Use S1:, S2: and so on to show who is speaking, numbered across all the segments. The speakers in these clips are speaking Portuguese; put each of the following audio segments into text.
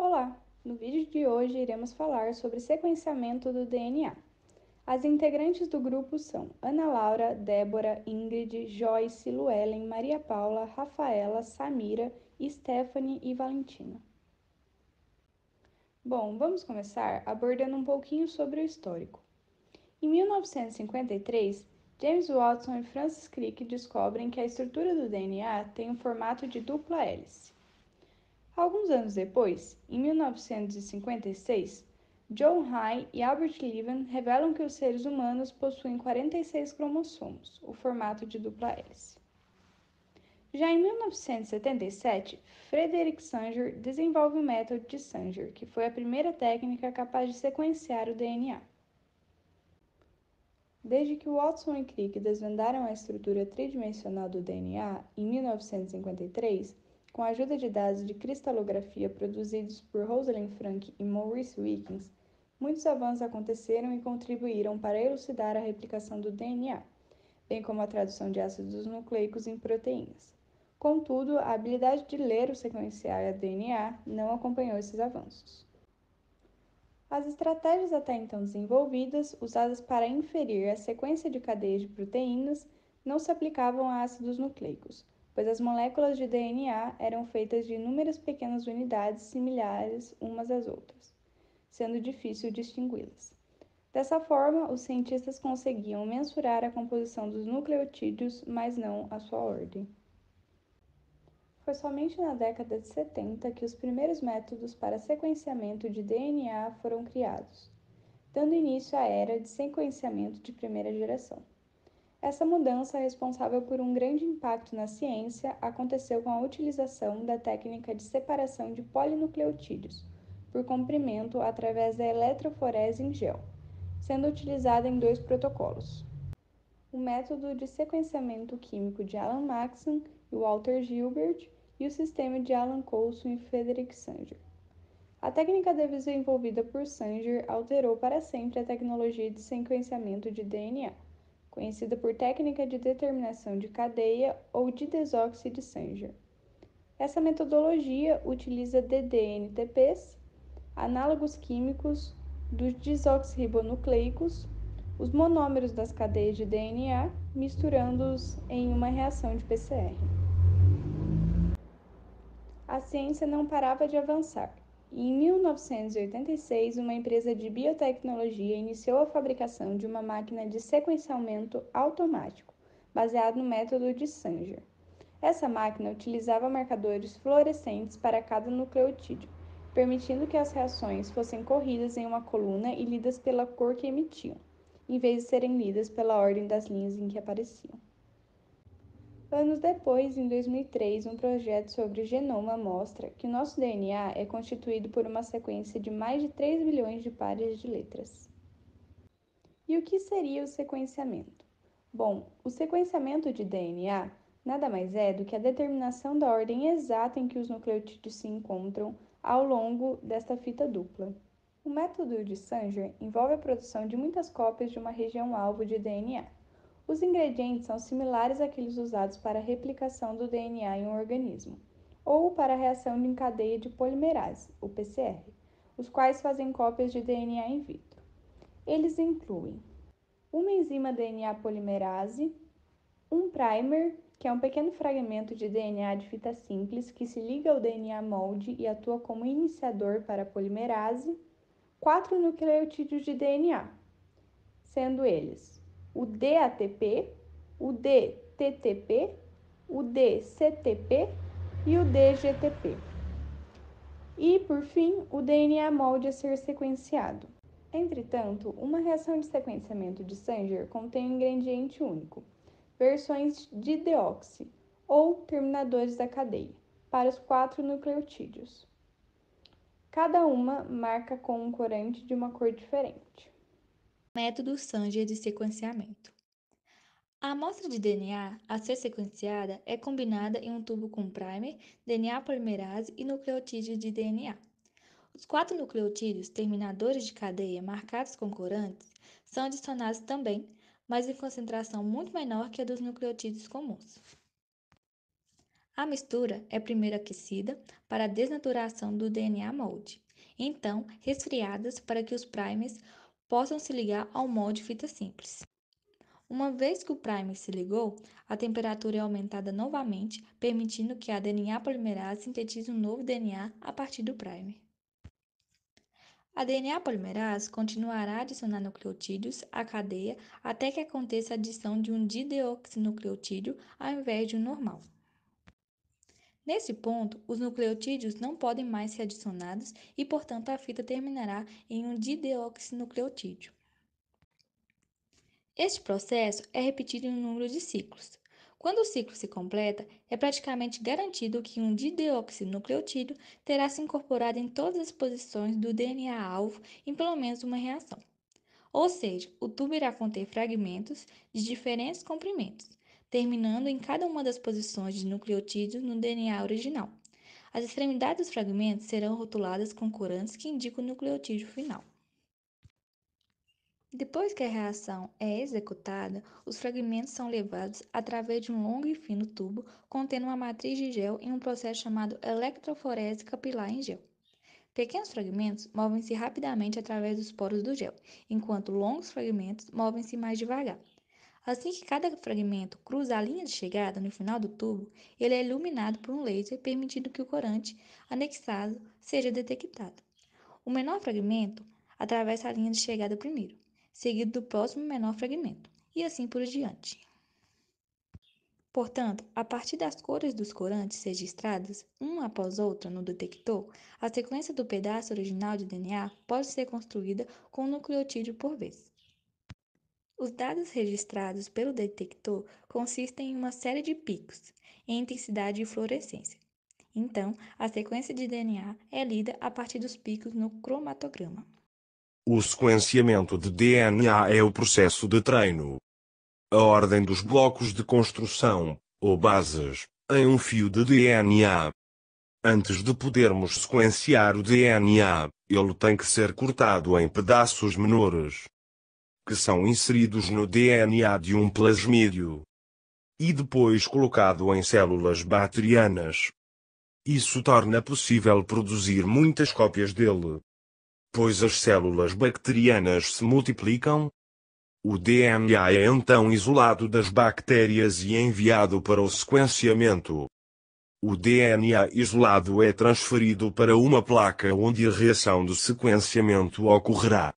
S1: Olá! No vídeo de hoje iremos falar sobre sequenciamento do DNA. As integrantes do grupo são Ana Laura, Débora, Ingrid, Joyce, Luellen, Maria Paula, Rafaela, Samira, Stephanie e Valentina. Bom, vamos começar abordando um pouquinho sobre o histórico. Em 1953, James Watson e Francis Crick descobrem que a estrutura do DNA tem um formato de dupla hélice. Alguns anos depois, em 1956, John Hay e Albert Levin revelam que os seres humanos possuem 46 cromossomos, o formato de dupla hélice. Já em 1977, Frederick Sanger desenvolve o método de Sanger, que foi a primeira técnica capaz de sequenciar o DNA. Desde que Watson e Crick desvendaram a estrutura tridimensional do DNA em 1953, com a ajuda de dados de cristalografia produzidos por Rosalind Frank e Maurice Wilkins, muitos avanços aconteceram e contribuíram para elucidar a replicação do DNA, bem como a tradução de ácidos nucleicos em proteínas. Contudo, a habilidade de ler ou sequenciar DNA não acompanhou esses avanços. As estratégias até então desenvolvidas, usadas para inferir a sequência de cadeias de proteínas, não se aplicavam a ácidos nucleicos, pois as moléculas de DNA eram feitas de inúmeras pequenas unidades similares umas às outras, sendo difícil distingui-las. Dessa forma, os cientistas conseguiam mensurar a composição dos nucleotídeos, mas não a sua ordem. Foi somente na década de 70 que os primeiros métodos para sequenciamento de DNA foram criados, dando início à era de sequenciamento de primeira geração. Essa mudança, responsável por um grande impacto na ciência, aconteceu com a utilização da técnica de separação de polinucleotídeos por comprimento através da eletroforese em gel, sendo utilizada em dois protocolos: o método de sequenciamento químico de Alan Maxson e Walter Gilbert e o sistema de Alan Coulson e Frederick Sanger. A técnica desenvolvida por Sanger alterou para sempre a tecnologia de sequenciamento de DNA, conhecida por técnica de determinação de cadeia ou de desoxy de Sanger. Essa metodologia utiliza ddNTPs, análogos químicos dos desoxirribonucleicos, os monômeros das cadeias de DNA, misturando-os em uma reação de PCR. A ciência não parava de avançar, e em 1986 uma empresa de biotecnologia iniciou a fabricação de uma máquina de sequenciamento automático, baseado no método de Sanger. Essa máquina utilizava marcadores fluorescentes para cada nucleotídeo, permitindo que as reações fossem corridas em uma coluna e lidas pela cor que emitiam, em vez de serem lidas pela ordem das linhas em que apareciam. Anos depois, em 2003, um projeto sobre genoma mostra que o nosso DNA é constituído por uma sequência de mais de 3 bilhões de pares de letras. E o que seria o sequenciamento? Bom, o sequenciamento de DNA nada mais é do que a determinação da ordem exata em que os nucleotídeos se encontram ao longo desta fita dupla. O método de Sanger envolve a produção de muitas cópias de uma região-alvo de DNA. Os ingredientes são similares àqueles usados para a replicação do DNA em um organismo, ou para a reação de cadeia de polimerase, o PCR, os quais fazem cópias de DNA in vitro. Eles incluem uma enzima DNA polimerase, um primer, que é um pequeno fragmento de DNA de fita simples que se liga ao DNA molde e atua como iniciador para a polimerase, 4 nucleotídeos de DNA, sendo eles o DATP, o DTTP, o DCTP e o DGTP. E, por fim, o DNA molde a ser sequenciado. Entretanto, uma reação de sequenciamento de Sanger contém um ingrediente único, versões de deoxy, ou terminadores da cadeia, para os 4 nucleotídeos. Cada uma marca com um corante de uma cor diferente.
S2: Método Sanger de sequenciamento. A amostra de DNA a ser sequenciada é combinada em um tubo com primer, DNA polimerase e nucleotídeos de DNA. Os 4 nucleotídeos terminadores de cadeia marcados com corantes são adicionados também, mas em concentração muito menor que a dos nucleotídeos comuns. A mistura é primeiro aquecida para a desnaturação do DNA molde, então resfriadas para que os primers possam se ligar ao molde fita simples. Uma vez que o primer se ligou, a temperatura é aumentada novamente, permitindo que a DNA polimerase sintetize um novo DNA a partir do primer. A DNA polimerase continuará a adicionar nucleotídeos à cadeia até que aconteça a adição de um dideoxinucleotídeo ao invés de um normal. Nesse ponto, os nucleotídeos não podem mais ser adicionados e, portanto, a fita terminará em um dideoxinucleotídeo. Este processo é repetido em um número de ciclos. Quando o ciclo se completa, é praticamente garantido que um dideoxinucleotídeo terá se incorporado em todas as posições do DNA-alvo em pelo menos uma reação. Ou seja, o tubo irá conter fragmentos de diferentes comprimentos, terminando em cada uma das posições de nucleotídeos no DNA original. As extremidades dos fragmentos serão rotuladas com corantes que indicam o nucleotídeo final. Depois que a reação é executada, os fragmentos são levados através de um longo e fino tubo contendo uma matriz de gel em um processo chamado eletroforese capilar em gel. Pequenos fragmentos movem-se rapidamente através dos poros do gel, enquanto longos fragmentos movem-se mais devagar. Assim que cada fragmento cruza a linha de chegada no final do tubo, ele é iluminado por um laser, permitindo que o corante anexado seja detectado. O menor fragmento atravessa a linha de chegada primeiro, seguido do próximo menor fragmento, e assim por diante. Portanto, a partir das cores dos corantes registradas, uma após outra no detector, a sequência do pedaço original de DNA pode ser construída com um nucleotídeo por vez. Os dados registrados pelo detector consistem em uma série de picos, em intensidade e fluorescência. Então, a sequência de DNA é lida a partir dos picos no cromatograma.
S3: O sequenciamento de DNA é o processo de treino. A ordem dos blocos de construção, ou bases, em um fio de DNA. Antes de podermos sequenciar o DNA, ele tem que ser cortado em pedaços menores, que são inseridos no DNA de um plasmídio, e depois colocado em células bacterianas. Isso torna possível produzir muitas cópias dele, pois as células bacterianas se multiplicam. O DNA é então isolado das bactérias e enviado para o sequenciamento. O DNA isolado é transferido para uma placa onde a reação de sequenciamento ocorrerá.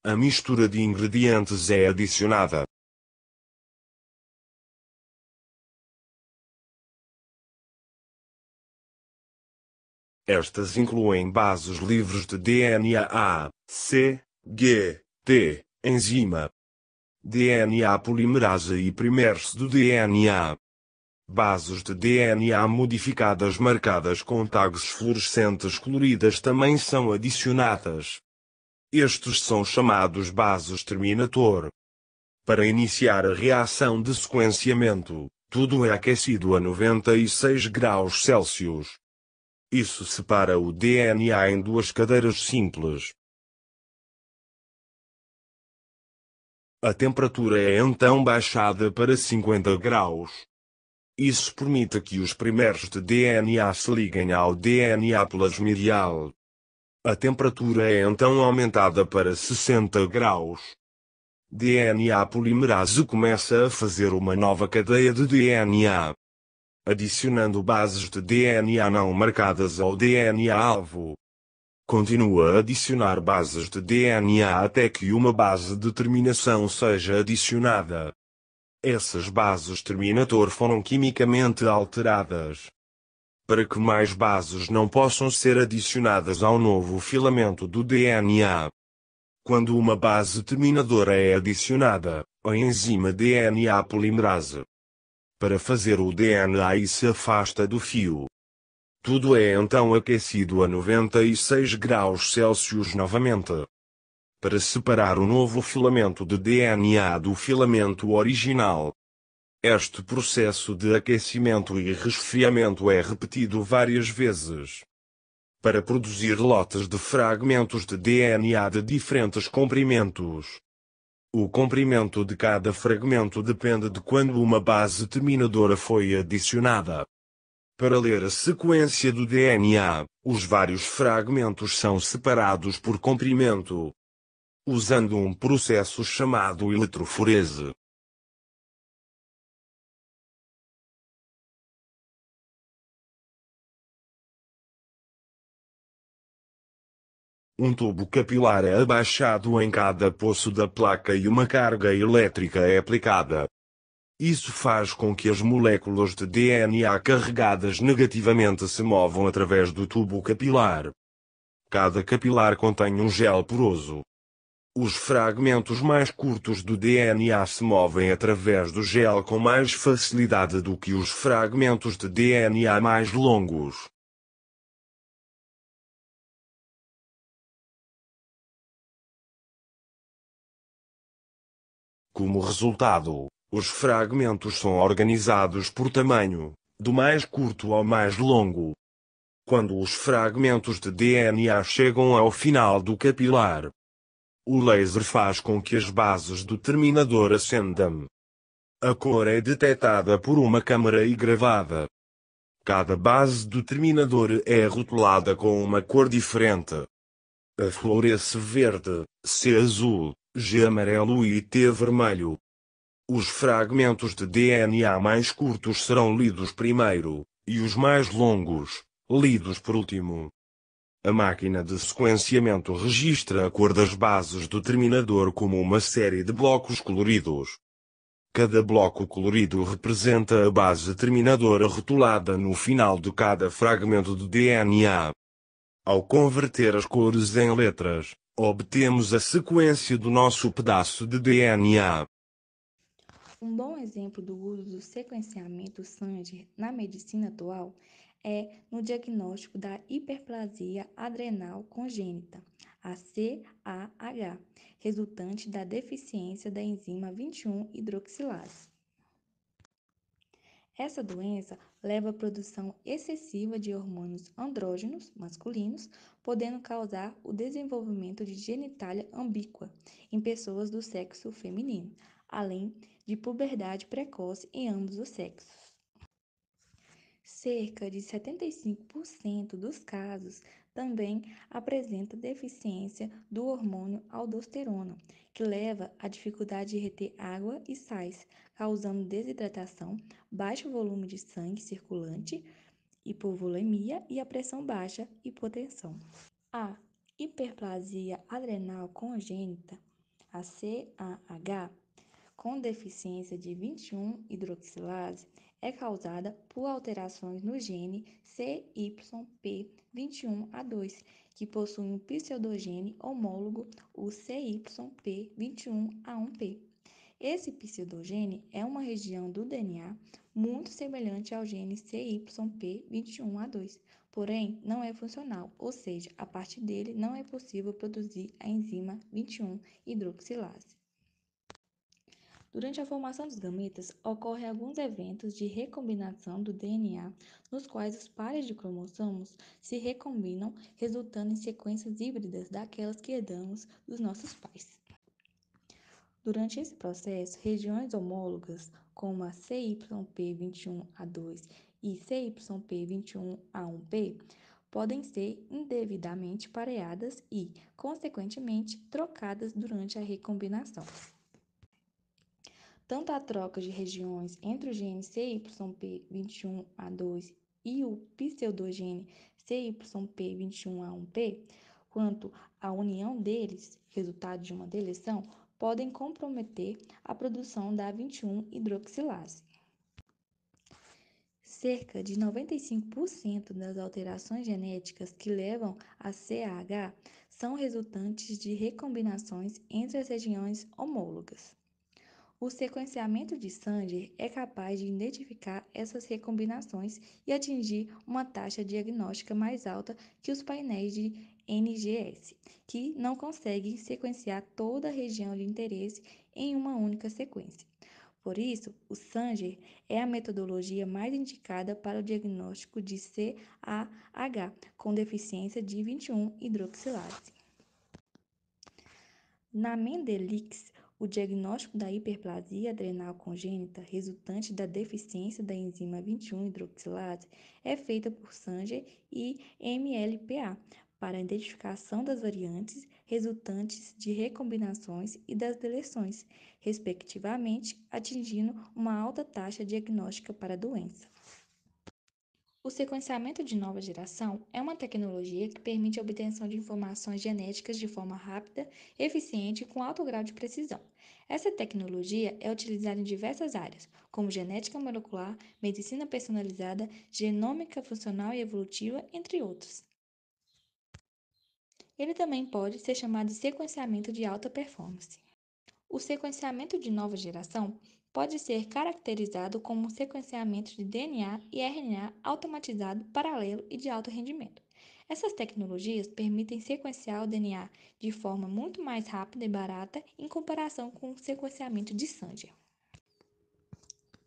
S3: A mistura de ingredientes é adicionada. Estas incluem bases livres de DNA A, C, G, T, enzima, DNA polimerase e primers do DNA. Bases de DNA modificadas marcadas com tags fluorescentes coloridas também são adicionadas. Estes são chamados bases terminator. Para iniciar a reação de sequenciamento, tudo é aquecido a 96 graus Celsius. Isso separa o DNA em duas cadeiras simples. A temperatura é então baixada para 50 graus. Isso permite que os primeiros de DNA se liguem ao DNA plasmirial. A temperatura é então aumentada para 60 graus. DNA polimerase começa a fazer uma nova cadeia de DNA, adicionando bases de DNA não marcadas ao DNA-alvo. Continua a adicionar bases de DNA até que uma base de terminação seja adicionada. Essas bases terminator foram quimicamente alteradas, para que mais bases não possam ser adicionadas ao novo filamento do DNA. Quando uma base terminadora é adicionada, a enzima DNA polimerase, para fazer o DNA e se afasta do fio. Tudo é então aquecido a 96 graus Celsius novamente, para separar o novo filamento de DNA do filamento original. Este processo de aquecimento e resfriamento é repetido várias vezes, para produzir lotes de fragmentos de DNA de diferentes comprimentos. O comprimento de cada fragmento depende de quando uma base terminadora foi adicionada. Para ler a sequência do DNA, os vários fragmentos são separados por comprimento, usando um processo chamado eletroforese. Um tubo capilar é abaixado em cada poço da placa e uma carga elétrica é aplicada. Isso faz com que as moléculas de DNA carregadas negativamente se movam através do tubo capilar. Cada capilar contém um gel poroso. Os fragmentos mais curtos do DNA se movem através do gel com mais facilidade do que os fragmentos de DNA mais longos. Como resultado, os fragmentos são organizados por tamanho, do mais curto ao mais longo. Quando os fragmentos de DNA chegam ao final do capilar, o laser faz com que as bases do terminador acendam. A cor é detectada por uma câmara e gravada. Cada base do terminador é rotulada com uma cor diferente. A fluoresce verde, C azul, G amarelo e T vermelho. Os fragmentos de DNA mais curtos serão lidos primeiro, e os mais longos, lidos por último. A máquina de sequenciamento registra a cor das bases do terminador como uma série de blocos coloridos. Cada bloco colorido representa a base terminadora rotulada no final de cada fragmento de DNA. Ao converter as cores em letras, obtemos a sequência do nosso pedaço de DNA.
S2: Um bom exemplo do uso do sequenciamento Sanger na medicina atual é no diagnóstico da hiperplasia adrenal congênita, a CAH, resultante da deficiência da enzima 21-hidroxilase. Essa doença leva à produção excessiva de hormônios andrógenos masculinos, podendo causar o desenvolvimento de genitália ambíqua em pessoas do sexo feminino, além de puberdade precoce em ambos os sexos. Cerca de 75% dos casos também apresenta deficiência do hormônio aldosterona, que leva à dificuldade de reter água e sais, causando desidratação, baixo volume de sangue circulante, hipovolemia e a pressão baixa, hipotensão. A hiperplasia adrenal congênita, a CAH, com deficiência de 21-hidroxilase, é causada por alterações no gene CYP21A2, que possui um pseudogene homólogo, o CYP21A1P. Esse pseudogene é uma região do DNA muito semelhante ao gene CYP21A2, porém não é funcional, ou seja, a partir dele não é possível produzir a enzima 21-hidroxilase. Durante a formação dos gametas, ocorrem alguns eventos de recombinação do DNA, nos quais os pares de cromossomos se recombinam, resultando em sequências híbridas daquelas que herdamos dos nossos pais. Durante esse processo, regiões homólogas, como a CYP21A2 e CYP21A1P, podem ser indevidamente pareadas e, consequentemente, trocadas durante a recombinação. Tanto a troca de regiões entre o gene CYP21A2 e o pseudogene CYP21A1P, quanto a união deles, resultado de uma deleção, podem comprometer a produção da 21-hidroxilase. Cerca de 95% das alterações genéticas que levam a CAH são resultantes de recombinações entre as regiões homólogas. O sequenciamento de Sanger é capaz de identificar essas recombinações e atingir uma taxa diagnóstica mais alta que os painéis de NGS, que não conseguem sequenciar toda a região de interesse em uma única sequência. Por isso, o Sanger é a metodologia mais indicada para o diagnóstico de CAH com deficiência de 21-hidroxilase. Na Mendelix, O diagnóstico da hiperplasia adrenal congênita resultante da deficiência da enzima 21-hidroxilase é feita por Sanger e MLPA para a identificação das variantes resultantes de recombinações e das deleções, respectivamente, atingindo uma alta taxa diagnóstica para a doença. O sequenciamento de nova geração é uma tecnologia que permite a obtenção de informações genéticas de forma rápida, eficiente e com alto grau de precisão. Essa tecnologia é utilizada em diversas áreas, como genética molecular, medicina personalizada, genômica funcional e evolutiva, entre outros. Ele também pode ser chamado de sequenciamento de alta performance. O sequenciamento de nova geração pode ser caracterizado como um sequenciamento de DNA e RNA automatizado, paralelo e de alto rendimento. Essas tecnologias permitem sequenciar o DNA de forma muito mais rápida e barata em comparação com o sequenciamento de Sanger.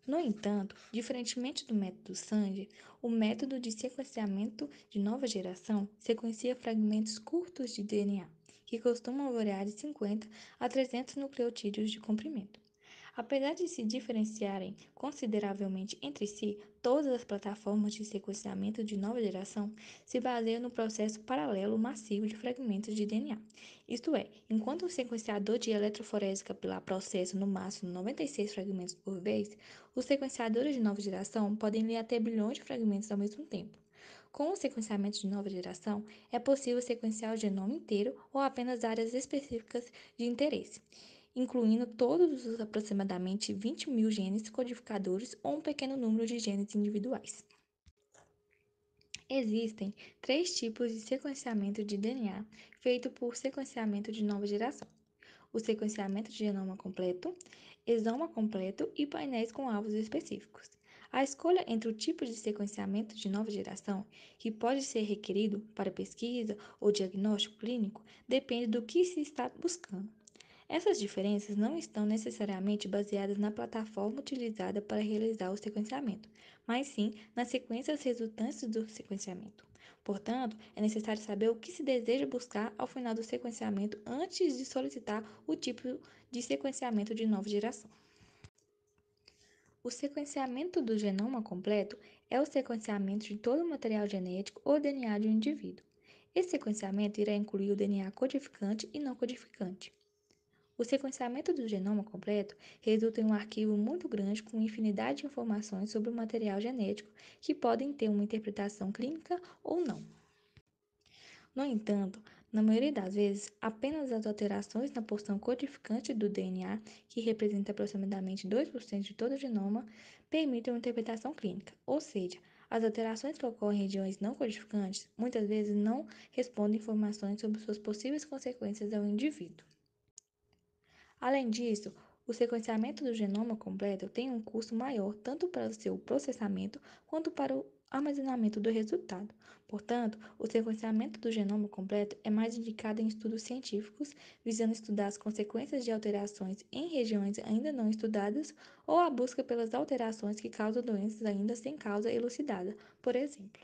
S2: No entanto, diferentemente do método Sanger, o método de sequenciamento de nova geração sequencia fragmentos curtos de DNA, que costumam variar de 50 a 300 nucleotídeos de comprimento. Apesar de se diferenciarem consideravelmente entre si, todas as plataformas de sequenciamento de nova geração se baseiam no processo paralelo massivo de fragmentos de DNA. Isto é, enquanto o sequenciador de eletroforese capilar processa no máximo 96 fragmentos por vez, os sequenciadores de nova geração podem ler até bilhões de fragmentos ao mesmo tempo. Com o sequenciamento de nova geração, é possível sequenciar o genoma inteiro ou apenas áreas específicas de interesse, incluindo todos os aproximadamente 20 mil genes codificadores ou um pequeno número de genes individuais. Existem três tipos de sequenciamento de DNA feito por sequenciamento de nova geração: o sequenciamento de genoma completo, exoma completo e painéis com alvos específicos. A escolha entre o tipo de sequenciamento de nova geração que pode ser requerido para pesquisa ou diagnóstico clínico depende do que se está buscando. Essas diferenças não estão necessariamente baseadas na plataforma utilizada para realizar o sequenciamento, mas sim nas sequências resultantes do sequenciamento. Portanto, é necessário saber o que se deseja buscar ao final do sequenciamento antes de solicitar o tipo de sequenciamento de nova geração. O sequenciamento do genoma completo é o sequenciamento de todo o material genético ou DNA de um indivíduo. Esse sequenciamento irá incluir o DNA codificante e não codificante. O sequenciamento do genoma completo resulta em um arquivo muito grande com infinidade de informações sobre o material genético que podem ter uma interpretação clínica ou não. No entanto, na maioria das vezes, apenas as alterações na porção codificante do DNA, que representa aproximadamente 2% de todo o genoma, permitem uma interpretação clínica, ou seja, as alterações que ocorrem em regiões não codificantes muitas vezes não respondem informações sobre suas possíveis consequências ao indivíduo. Além disso, o sequenciamento do genoma completo tem um custo maior tanto para o seu processamento quanto para o armazenamento do resultado. Portanto, o sequenciamento do genoma completo é mais indicado em estudos científicos, visando estudar as consequências de alterações em regiões ainda não estudadas ou a busca pelas alterações que causam doenças ainda sem causa elucidada, por exemplo.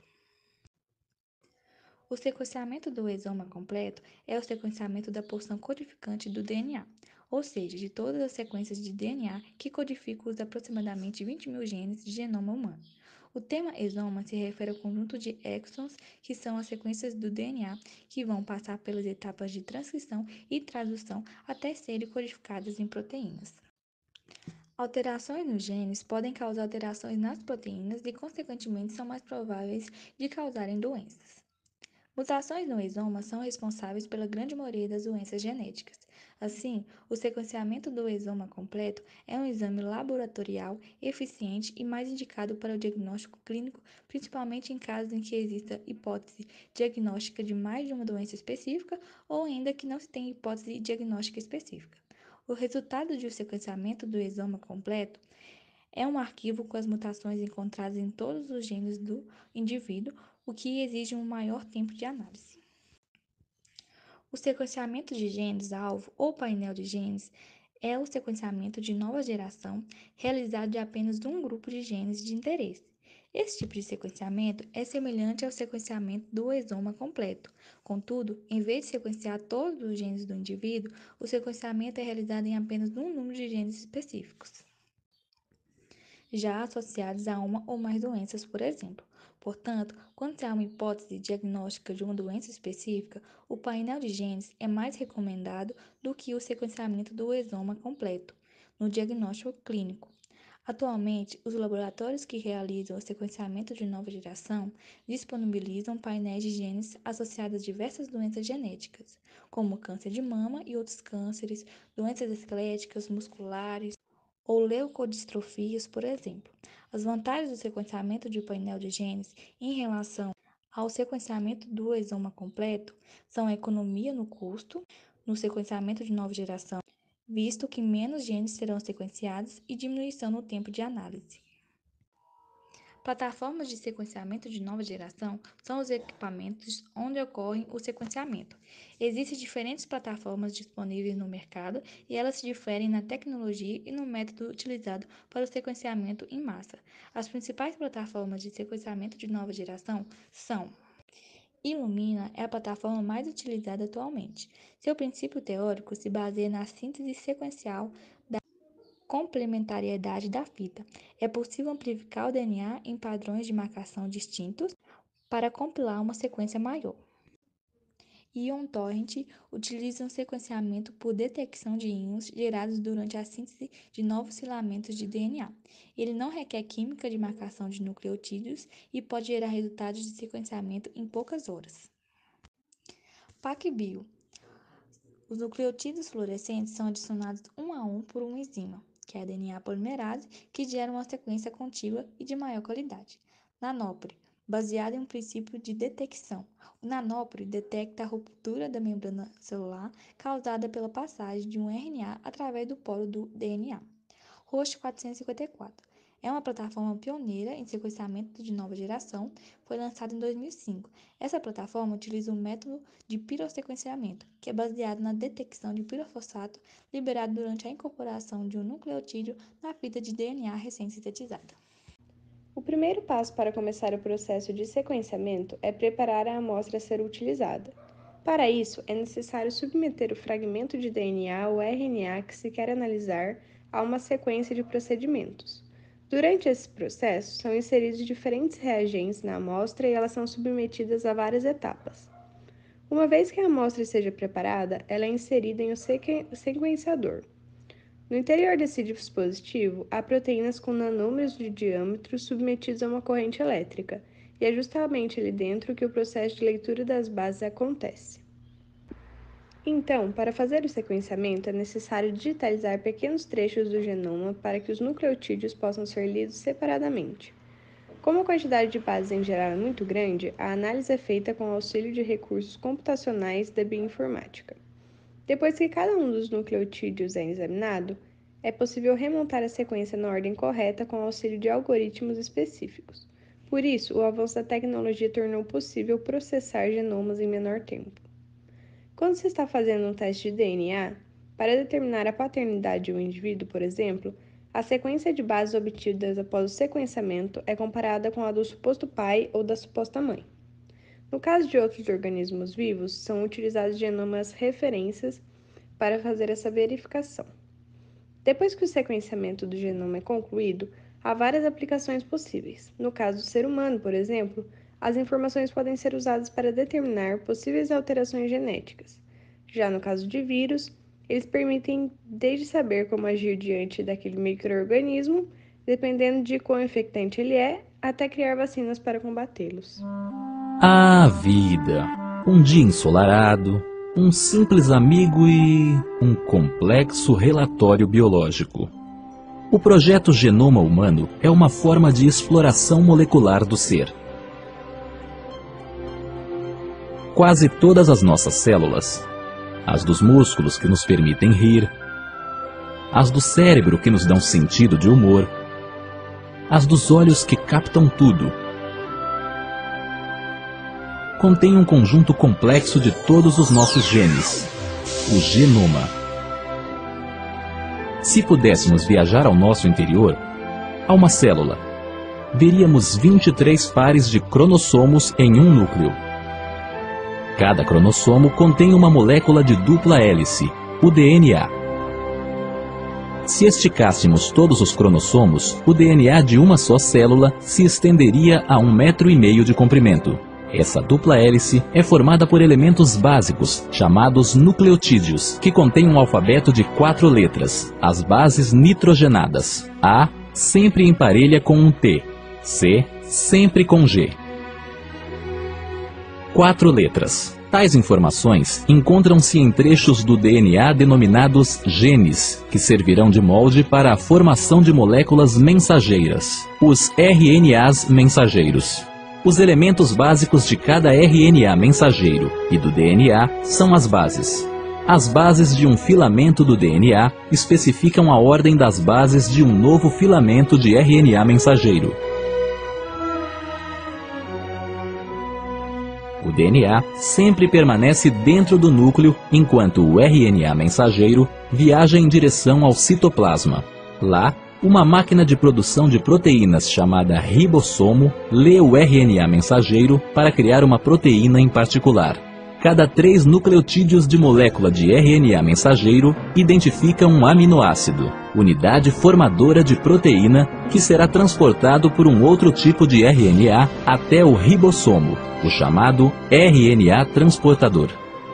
S2: O sequenciamento do exoma completo é o sequenciamento da porção codificante do DNA, ou seja, de todas as sequências de DNA que codificam os aproximadamente 20 mil genes de genoma humano. O termo exoma se refere ao conjunto de exons, que são as sequências do DNA que vão passar pelas etapas de transcrição e tradução até serem codificadas em proteínas. Alterações nos genes podem causar alterações nas proteínas e, consequentemente, são mais prováveis de causarem doenças. Mutações no exoma são responsáveis pela grande maioria das doenças genéticas. Assim, o sequenciamento do exoma completo é um exame laboratorial eficiente e mais indicado para o diagnóstico clínico, principalmente em casos em que exista hipótese diagnóstica de mais de uma doença específica ou ainda que não se tenha hipótese diagnóstica específica. O resultado de um sequenciamento do exoma completo é um arquivo com as mutações encontradas em todos os genes do indivíduo, o que exige um maior tempo de análise. O sequenciamento de genes-alvo ou painel de genes é o sequenciamento de nova geração realizado de apenas um grupo de genes de interesse. Esse tipo de sequenciamento é semelhante ao sequenciamento do exoma completo. Contudo, em vez de sequenciar todos os genes do indivíduo, o sequenciamento é realizado em apenas um número de genes específicos, já associados a uma ou mais doenças, por exemplo. Portanto, quando se há uma hipótese diagnóstica de uma doença específica, o painel de genes é mais recomendado do que o sequenciamento do exoma completo no diagnóstico clínico. Atualmente, os laboratórios que realizam o sequenciamento de nova geração disponibilizam painéis de genes associados a diversas doenças genéticas, como câncer de mama e outros cânceres, doenças esqueléticas, musculares ou leucodistrofias, por exemplo. As vantagens do sequenciamento de painel de genes em relação ao sequenciamento do exoma completo são a economia no custo, no sequenciamento de nova geração, visto que menos genes serão sequenciados e diminuição no tempo de análise. Plataformas de sequenciamento de nova geração são os equipamentos onde ocorre o sequenciamento. Existem diferentes plataformas disponíveis no mercado e elas se diferem na tecnologia e no método utilizado para o sequenciamento em massa. As principais plataformas de sequenciamento de nova geração são: Illumina é a plataforma mais utilizada atualmente. Seu princípio teórico se baseia na síntese sequencial da complementariedade da fita. É possível amplificar o DNA em padrões de marcação distintos para compilar uma sequência maior. Ion Torrent utiliza um sequenciamento por detecção de íons gerados durante a síntese de novos filamentos de DNA. Ele não requer química de marcação de nucleotídeos e pode gerar resultados de sequenciamento em poucas horas. PacBio. Os nucleotídeos fluorescentes são adicionados um a um por uma enzima, que é a DNA polimerase, que gera uma sequência contínua e de maior qualidade. Nanopore, baseado em um princípio de detecção. O nanopore detecta a ruptura da membrana celular causada pela passagem de um RNA através do polo do DNA. Roche 454 é uma plataforma pioneira em sequenciamento de nova geração, foi lançada em 2005. Essa plataforma utiliza um método de pirossequenciamento, que é baseado na detecção de pirofosfato liberado durante a incorporação de um nucleotídeo na fita de DNA recém-sintetizada.
S1: O primeiro passo para começar o processo de sequenciamento é preparar a amostra a ser utilizada. Para isso, é necessário submeter o fragmento de DNA ou RNA que se quer analisar a uma sequência de procedimentos. Durante esse processo, são inseridos diferentes reagentes na amostra e elas são submetidas a várias etapas. Uma vez que a amostra esteja preparada, ela é inserida em um sequenciador. No interior desse dispositivo, há proteínas com nanômetros de diâmetro submetidos a uma corrente elétrica, e é justamente ali dentro que o processo de leitura das bases acontece. Então, para fazer o sequenciamento, é necessário digitalizar pequenos trechos do genoma para que os nucleotídeos possam ser lidos separadamente. Como a quantidade de bases em geral é muito grande, a análise é feita com o auxílio de recursos computacionais da bioinformática. Depois que cada um dos nucleotídeos é examinado, é possível remontar a sequência na ordem correta com o auxílio de algoritmos específicos. Por isso, o avanço da tecnologia tornou possível processar genomas em menor tempo. Quando se está fazendo um teste de DNA, para determinar a paternidade de um indivíduo, por exemplo, a sequência de bases obtidas após o sequenciamento é comparada com a do suposto pai ou da suposta mãe. No caso de outros organismos vivos, são utilizados genomas referências para fazer essa verificação. Depois que o sequenciamento do genoma é concluído, há várias aplicações possíveis. No caso do ser humano, por exemplo, as informações podem ser usadas para determinar possíveis alterações genéticas. Já no caso de vírus, eles permitem desde saber como agir diante daquele micro-organismo, dependendo de quão infectante ele é, até criar vacinas para combatê-los.
S4: A vida. Um dia ensolarado, um simples amigo e um complexo relatório biológico. O projeto Genoma Humano é uma forma de exploração molecular do ser. Quase todas as nossas células, as dos músculos que nos permitem rir, as do cérebro que nos dão sentido de humor, as dos olhos que captam tudo, contém um conjunto complexo de todos os nossos genes, o genoma. Se pudéssemos viajar ao nosso interior, há uma célula, veríamos 23 pares de cromossomos em um núcleo. Cada cromossomo contém uma molécula de dupla hélice, o DNA. Se esticássemos todos os cromossomos, o DNA de uma só célula se estenderia a 1,5 metro de comprimento. Essa dupla hélice é formada por elementos básicos, chamados nucleotídeos, que contêm um alfabeto de 4 letras, as bases nitrogenadas. A sempre emparelha com um T, C sempre com G. 4 letras. Tais informações encontram-se em trechos do DNA denominados genes, que servirão de molde para a formação de moléculas mensageiras, os RNAs mensageiros. Os elementos básicos de cada RNA mensageiro e do DNA são as bases. As bases de um filamento do DNA especificam a ordem das bases de um novo filamento de RNA mensageiro. O DNA sempre permanece dentro do núcleo, enquanto o RNA mensageiro viaja em direção ao citoplasma. Lá, uma máquina de produção de proteínas chamada ribossomo lê o RNA mensageiro para criar uma proteína em particular. Cada 3 nucleotídeos de molécula de RNA mensageiro identifica um aminoácido, unidade formadora de proteína, que será transportado por um outro tipo de RNA até o ribossomo, o chamado RNA transportador.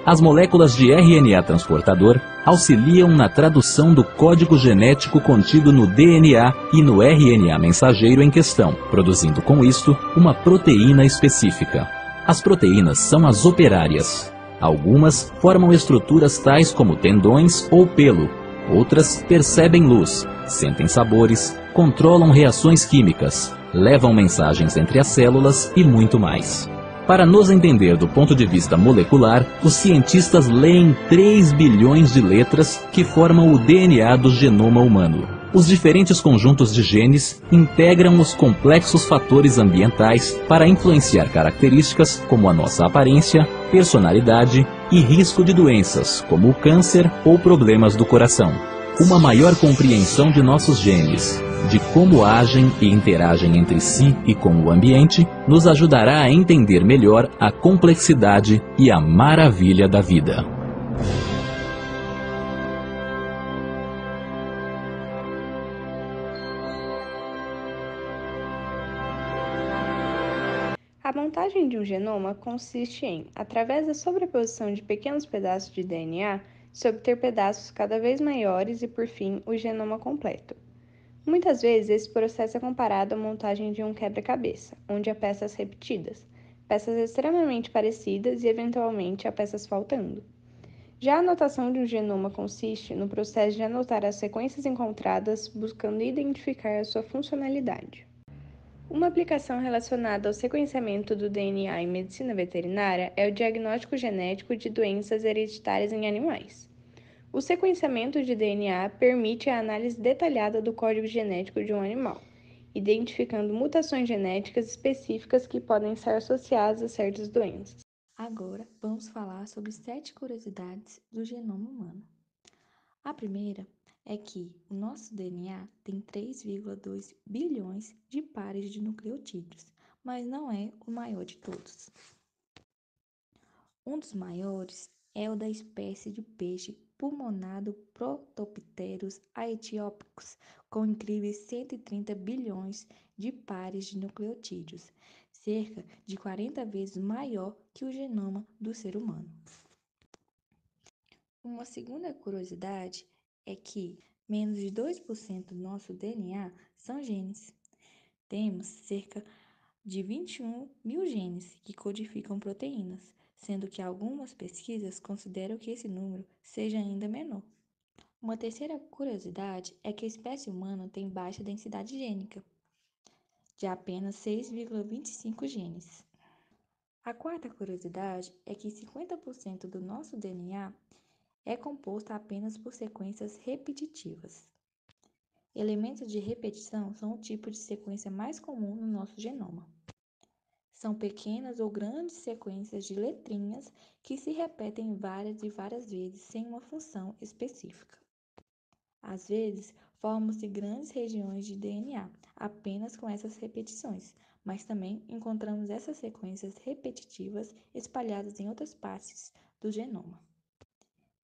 S4: As moléculas de RNA transportador auxiliam na tradução do código genético contido no DNA e no RNA mensageiro em questão, produzindo com isto uma proteína específica. As proteínas são as operárias. Algumas formam estruturas tais como tendões ou pelo. Outras percebem luz, sentem sabores, controlam reações químicas, levam mensagens entre as células e muito mais. Para nos entender do ponto de vista molecular, os cientistas leem 3 bilhões de letras que formam o DNA do genoma humano. Os diferentes conjuntos de genes integram os complexos fatores ambientais para influenciar características como a nossa aparência, personalidade e risco de doenças, como o câncer ou problemas do coração. Uma maior compreensão de nossos genes, de como agem e interagem entre si e com o ambiente, nos ajudará a entender melhor a complexidade e a maravilha da vida.
S1: A montagem de um genoma consiste em, através da sobreposição de pequenos pedaços de DNA, se obter pedaços cada vez maiores e, por fim, o genoma completo. Muitas vezes, esse processo é comparado à montagem de um quebra-cabeça, onde há peças repetidas, peças extremamente parecidas e, eventualmente, há peças faltando. Já a anotação de um genoma consiste no processo de anotar as sequências encontradas, buscando identificar a sua funcionalidade. Uma aplicação relacionada ao sequenciamento do DNA em medicina veterinária é o diagnóstico genético de doenças hereditárias em animais. O sequenciamento de DNA permite a análise detalhada do código genético de um animal, identificando mutações genéticas específicas que podem ser associadas a certas doenças.
S2: Agora vamos falar sobre 7 curiosidades do genoma humano. A primeira é que o nosso DNA tem 3,2 bilhões de pares de nucleotídeos, mas não é o maior de todos. Um dos maiores é o da espécie de peixe pulmonado Protopterus aethiopicus, com incríveis 130 bilhões de pares de nucleotídeos, cerca de 40 vezes maior que o genoma do ser humano. Uma segunda curiosidade é que menos de 2% do nosso DNA são genes. Temos cerca de 21 mil genes que codificam proteínas, sendo que algumas pesquisas consideram que esse número seja ainda menor. Uma terceira curiosidade é que a espécie humana tem baixa densidade gênica, de apenas 6,25 genes. A quarta curiosidade é que 50% do nosso DNA é composto apenas por sequências repetitivas. Elementos de repetição são o tipo de sequência mais comum no nosso genoma. São pequenas ou grandes sequências de letrinhas que se repetem várias e várias vezes sem uma função específica. Às vezes, formam-se grandes regiões de DNA apenas com essas repetições, mas também encontramos essas sequências repetitivas espalhadas em outras partes do genoma.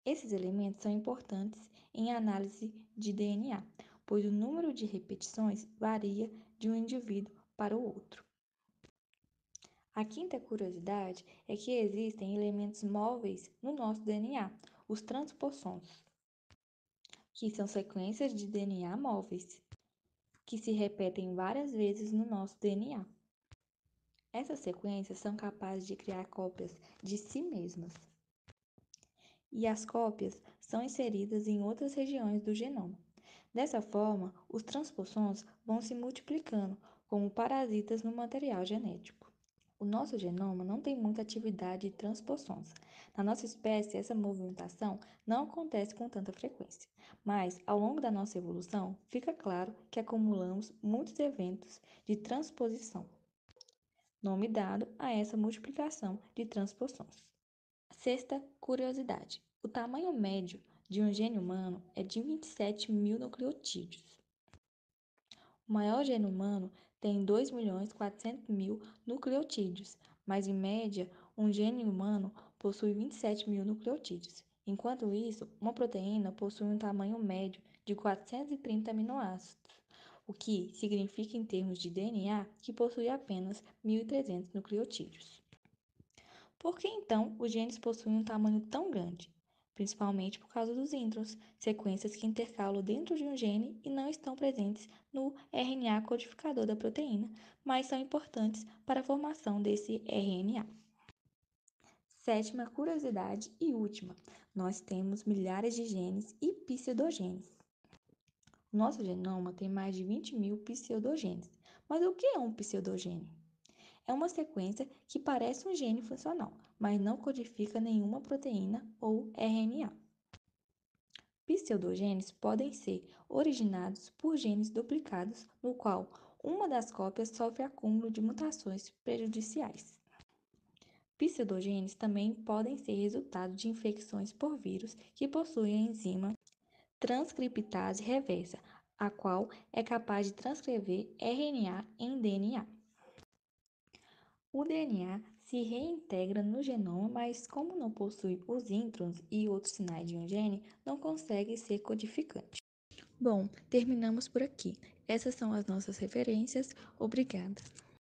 S2: Esses elementos são importantes em análise de DNA, pois o número de repetições varia de um indivíduo para o outro. A quinta curiosidade é que existem elementos móveis no nosso DNA, os transpossons, que são sequências de DNA móveis, que se repetem várias vezes no nosso DNA. Essas sequências são capazes de criar cópias de si mesmas. E as cópias são inseridas em outras regiões do genoma. Dessa forma, os transpossons vão se multiplicando como parasitas no material genético. O nosso genoma não tem muita atividade de transpossons. Na nossa espécie, essa movimentação não acontece com tanta frequência, mas ao longo da nossa evolução, fica claro que acumulamos muitos eventos de transposição, nome dado a essa multiplicação de transpossons. Sexta curiosidade: o tamanho médio de um gene humano é de 27 mil nucleotídeos. O maior gene humano tem 2.400.000 nucleotídeos, mas em média, um gene humano possui 27 mil nucleotídeos. Enquanto isso, uma proteína possui um tamanho médio de 430 aminoácidos, o que significa em termos de DNA que possui apenas 1.300 nucleotídeos. Por que então os genes possuem um tamanho tão grande? Principalmente por causa dos introns, sequências que intercalam dentro de um gene e não estão presentes no RNA codificador da proteína, mas são importantes para a formação desse RNA. Sétima curiosidade e última: nós temos milhares de genes e pseudogenes. O nosso genoma tem mais de 20 mil pseudogenes. Mas o que é um pseudogene? É uma sequência que parece um gene funcional, mas não codifica nenhuma proteína ou RNA. Pseudogenes podem ser originados por genes duplicados, no qual uma das cópias sofre acúmulo de mutações prejudiciais. Pseudogenes também podem ser resultado de infecções por vírus que possuem a enzima transcriptase reversa, a qual é capaz de transcrever RNA em DNA. O DNA se reintegra no genoma, mas como não possui os introns e outros sinais de um gene, não consegue ser codificante. Bom, terminamos por aqui. Essas são as nossas referências. Obrigada.